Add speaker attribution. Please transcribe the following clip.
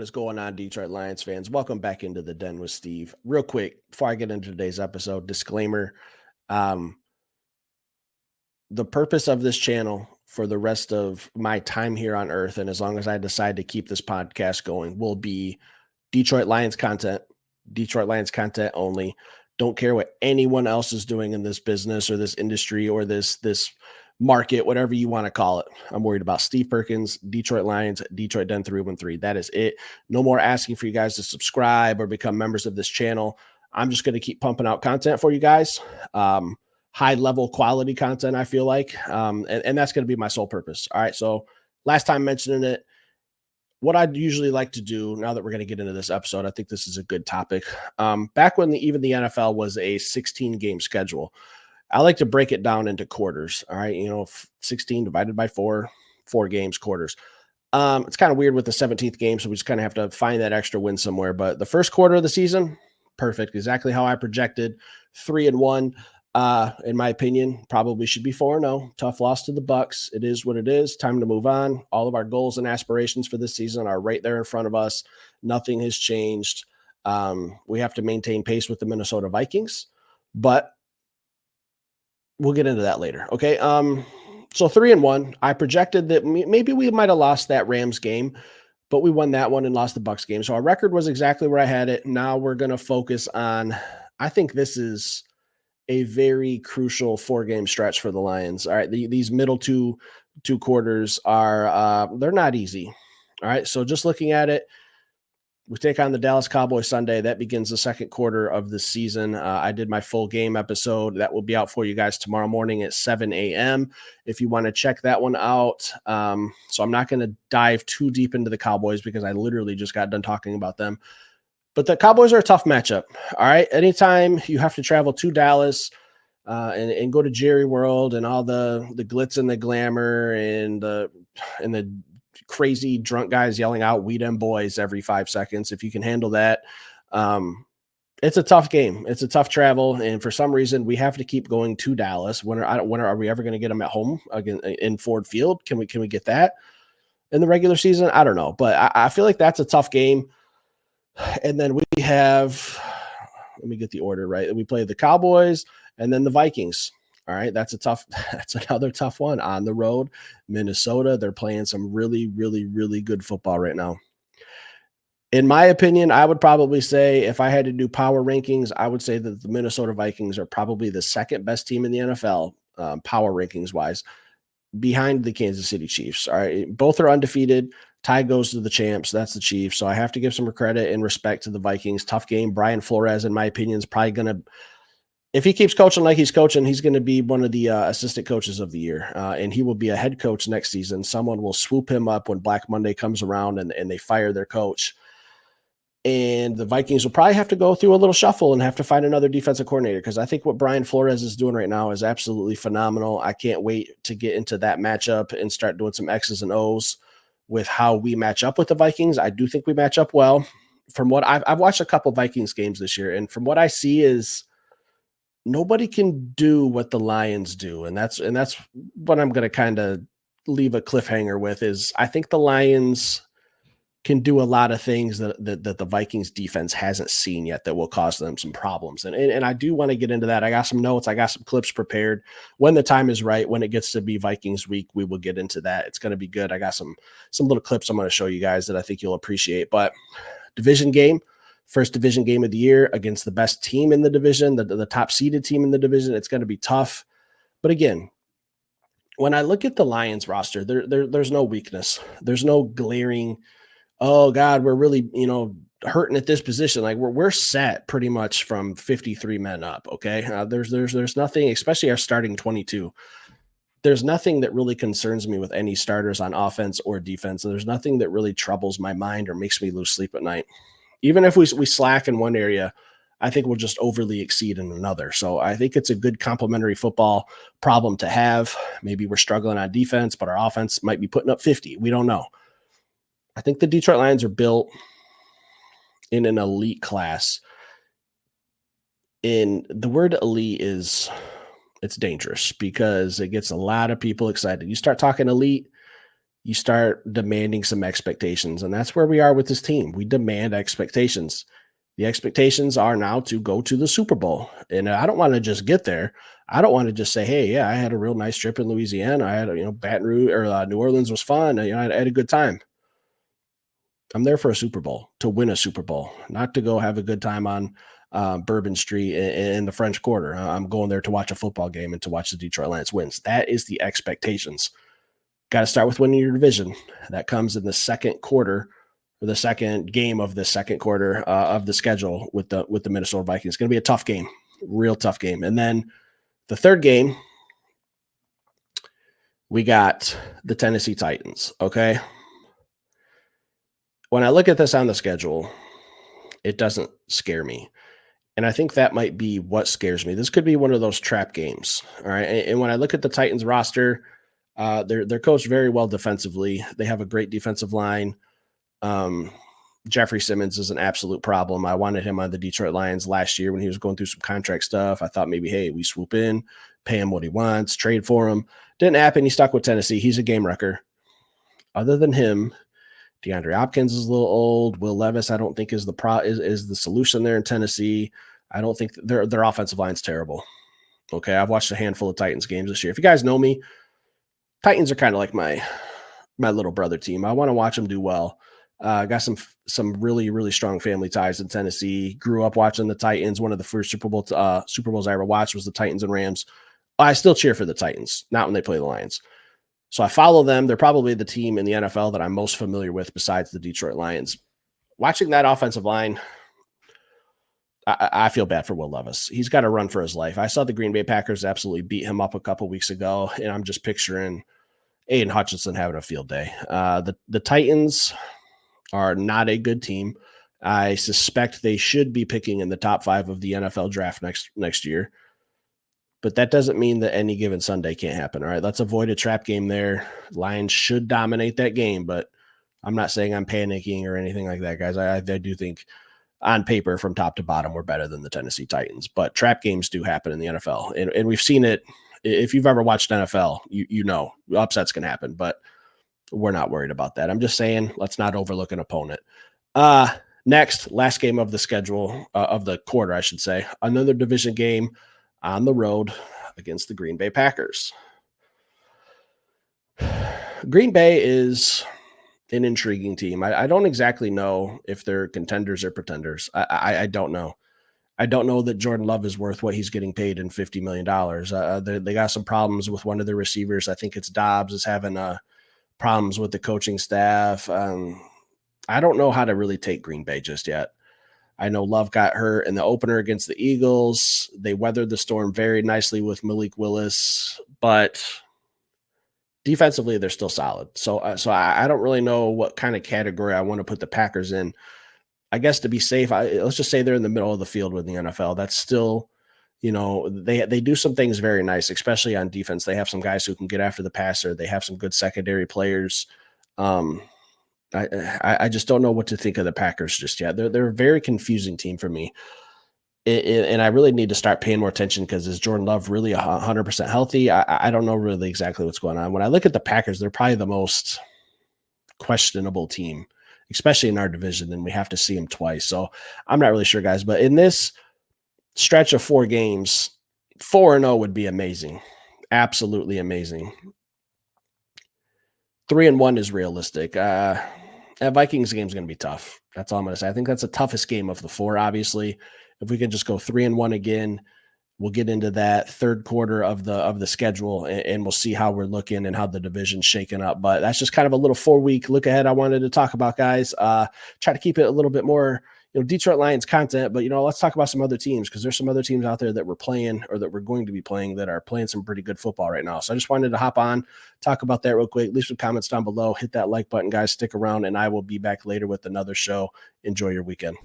Speaker 1: What is going on, Detroit Lions fans? Welcome back into the Den with Steve. Real quick, before I get into today's episode, disclaimer. Um, the purpose of this channel for the rest of my time here on Earth, and as long as I decide to keep this podcast going, will be Detroit Lions content only. Don't care what anyone else is doing in this business or this industry or this market, whatever you want to call it. I'm worried about Steve Perkins, Detroit Lions, Detroit Den 313. That is it. No more asking for you guys to subscribe or become members of this channel. I'm just going to keep pumping out content for you guys. High level quality content, I feel like. And that's going to be my sole purpose. All right. So last time mentioning it, what I'd usually like to do now that we're going to get into this episode, I think this is a good topic. Back when even the NFL was a 16 game schedule, I like to break it down into quarters. All right. 16 divided by four games, quarters. It's kind of weird with the 17th game. So we just kind of have to find that extra win somewhere. But the first quarter of the season, perfect. Exactly how I projected. 3-1. In my opinion, probably should be 4-0. Tough loss to the Bucs. It is what it is. Time to move on. All of our goals and aspirations for this season are right there in front of us. Nothing has changed. We have to maintain pace with the Minnesota Vikings, but we'll get into that later. Okay. So 3-1. I projected that maybe we might have lost that Rams game, but we won that one and lost the Bucs game. So our record was exactly where I had it. Now we're going to focus on, I think this is a very crucial 4-game stretch for the Lions. All right. These middle two quarters are, they're not easy. All right. So just looking at it, we take on the Dallas Cowboys Sunday. That begins the second quarter of the season. I did my full game episode that will be out for you guys tomorrow morning at 7 a.m. if you want to check that one out. So I'm not going to dive too deep into the Cowboys because I literally just got done talking about them. But the Cowboys are a tough matchup. All right. Anytime you have to travel to Dallas and go to Jerry World and all the glitz and the glamour and the crazy drunk guys yelling out "We them boys" every 5 seconds. If you can handle that, it's a tough game. It's a tough travel, and for some reason, we have to keep going to Dallas. When are we ever going to get them at home again in Ford Field? Can we get that in the regular season? I don't know, but I feel like that's a tough game. And then we have, let me get the order right. We play the Cowboys and then the Vikings. All right. That's another tough one on the road. Minnesota, they're playing some really, really, really good football right now. In my opinion, I would probably say if I had to do power rankings, I would say that the Minnesota Vikings are probably the second best team in the NFL, power rankings wise, behind the Kansas City Chiefs. All right. Both are undefeated. Tie goes to the champs. That's the Chiefs. So I have to give some credit and respect to the Vikings. Tough game. Brian Flores, in my opinion, is probably going to, if he keeps coaching like he's coaching, he's going to be one of the assistant coaches of the year. And he will be a head coach next season. Someone will swoop him up when Black Monday comes around and they fire their coach. And the Vikings will probably have to go through a little shuffle and have to find another defensive coordinator, because I think what Brian Flores is doing right now is absolutely phenomenal. I can't wait to get into that matchup and start doing some X's and O's with how we match up with the Vikings. I do think we match up well. From what I've watched a couple Vikings games this year, and from what I see is nobody can do what the Lions do. And that's what I'm going to kind of leave a cliffhanger with is I think the Lions can do a lot of things that the Vikings defense hasn't seen yet that will cause them some problems. And I do want to get into that. I got some notes. I got some clips prepared. When the time is right, when it gets to be Vikings week, we will get into that. It's going to be good. I got some little clips I'm going to show you guys that I think you'll appreciate. But division game, first division game of the year against the best team in the division, the top seeded team in the division. It's going to be tough. But again, when I look at the Lions roster, there's no weakness. There's no glaring, oh God, we're really, hurting at this position. Like we're set pretty much from 53 men up. Okay. There's nothing, especially our starting 22. There's nothing that really concerns me with any starters on offense or defense. And there's nothing that really troubles my mind or makes me lose sleep at night. Even if we slack in one area, I think we'll just overly exceed in another. So I think it's a good complementary football problem to have. Maybe we're struggling on defense, but our offense might be putting up 50. We don't know. I think the Detroit Lions are built in an elite class. And the word elite it's dangerous because it gets a lot of people excited. You start talking elite, you start demanding some expectations. And that's where we are with this team. We demand expectations. The expectations are now to go to the Super Bowl. And I don't want to just get there. I don't want to just say, hey, yeah, I had a real nice trip in Louisiana. I had, Baton Rouge or New Orleans was fun. I had a good time. I'm there for a Super Bowl, to win a Super Bowl, not to go have a good time on Bourbon Street in the French Quarter. I'm going there to watch a football game and to watch the Detroit Lions wins. That is the expectations. Got to start with winning your division. That comes in the second quarter, or the second game of the second quarter of the schedule with the Minnesota Vikings. It's going to be a tough game, real tough game. And then the third game, we got the Tennessee Titans. Okay. When I look at this on the schedule, it doesn't scare me. And I think that might be what scares me. This could be one of those trap games. All right. And when I look at the Titans roster, they're coached very well defensively. They have a great defensive line. Jeffrey Simmons is an absolute problem. I wanted him on the Detroit Lions last year when he was going through some contract stuff. I thought maybe, hey, we swoop in, pay him what he wants, trade for him. Didn't happen. He stuck with Tennessee. He's a game wrecker. Other than him, DeAndre Hopkins is a little old. Will Levis, I don't think is the solution there in Tennessee. I don't think their offensive line's terrible. Okay, I've watched a handful of Titans games this year. If you guys know me, Titans are kind of like my little brother team. I want to watch them do well. Got some really, really strong family ties in Tennessee. Grew up watching the Titans. One of the first Super Bowls I ever watched was the Titans and Rams. I still cheer for the Titans, not when they play the Lions. So I follow them. They're probably the team in the NFL that I'm most familiar with besides the Detroit Lions. Watching that offensive line, I feel bad for Will Levis. He's got to run for his life. I saw the Green Bay Packers absolutely beat him up a couple weeks ago, and I'm just picturing Aiden Hutchinson having a field day. The Titans are not a good team. I suspect they should be picking in the top 5 of the NFL draft next year. But that doesn't mean that any given Sunday can't happen. All right, let's avoid a trap game there. Lions should dominate that game, but I'm not saying I'm panicking or anything like that, guys. I do think on paper from top to bottom, we're better than the Tennessee Titans. But trap games do happen in the NFL. And we've seen it. If you've ever watched NFL, you know upsets can happen, but we're not worried about that. I'm just saying let's not overlook an opponent. Next, last game of the schedule, of the quarter, I should say, another division game on the road against the Green Bay Packers. Green Bay is an intriguing team. I don't exactly know if they're contenders or pretenders. I don't know. I don't know that Jordan Love is worth what he's getting paid in $50 million. They got some problems with one of their receivers. I think it's Dobbs is having problems with the coaching staff. I don't know how to really take Green Bay just yet. I know Love got hurt in the opener against the Eagles. They weathered the storm very nicely with Malik Willis, but defensively, they're still solid. So I don't really know what kind of category I want to put the Packers in. I guess to be safe, let's just say they're in the middle of the field with the NFL. That's still, they do some things very nice, especially on defense. They have some guys who can get after the passer. They have some good secondary players. I just don't know what to think of the Packers just yet. They're a very confusing team for me. And I really need to start paying more attention because is Jordan Love really 100% healthy? I don't know really exactly what's going on. When I look at the Packers, they're probably the most questionable team, especially in our division, and we have to see them twice. So I'm not really sure, guys. But in this stretch of 4 games, 4-0 would be amazing. Absolutely amazing. 3-1 is realistic. That Vikings game is going to be tough. That's all I'm going to say. I think that's the toughest game of the 4, obviously. If we can just go 3-1 again, we'll get into that third quarter of the schedule, and we'll see how we're looking and how the division's shaking up. But that's just kind of a little 4-week look ahead I wanted to talk about, guys. Try to keep it a little bit more, Detroit Lions content, but, let's talk about some other teams because there's some other teams out there that we're playing or that we're going to be playing that are playing some pretty good football right now. So I just wanted to hop on, talk about that real quick. Leave some comments down below. Hit that like button, guys. Stick around, and I will be back later with another show. Enjoy your weekend.